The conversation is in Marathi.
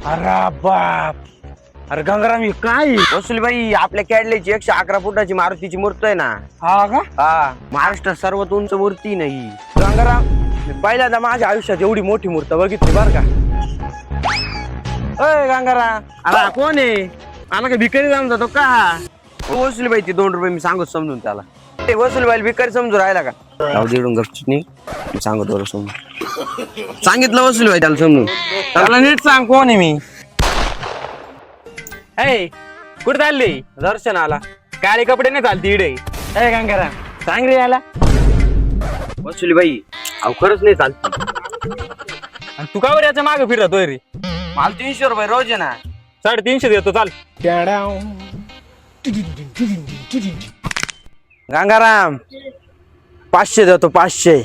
अरे बाप. अरे गंगाराम हे काय? वसुलीबाई आपल्या कॅडलेची 111 फुटाची मारुतीची मूर्ती आहे ना. हा का? हा, महाराष्ट्रात सर्वात उंच मूर्ती नाही गंगाराम. मी पहिल्यांदा माझ्या आयुष्यात एवढी मोठी मूर्ती बघितली बर का. अय गंगाराम, अरे कोण आहे? मला का भिकारी जाऊन जातो का? वसुलीबाई ती 2 रुपये मी सांगत समजून त्याला. ते वसुलीबाई भिकारी समजून राहिला का? राहू देऊन गपचित नाही, मी सांगतो बरं समजून. सांगितलं वसुलीबाई त्याला समजून. त्याला नीट सांग कोण आहे मी. ए कुठे चालली? दर्शन आला. काळे कपडे नाही चालते इडे. ए गंगाराम सांग रे याला. वसुलीबाई अहो खरंच नाही चालत. आणि तू का बरं याच्या मागे फिरतोय रे? मला 300 रुपये रोज आहे ना. 350 देतो चाल. गंगाराम 500 देतो 500.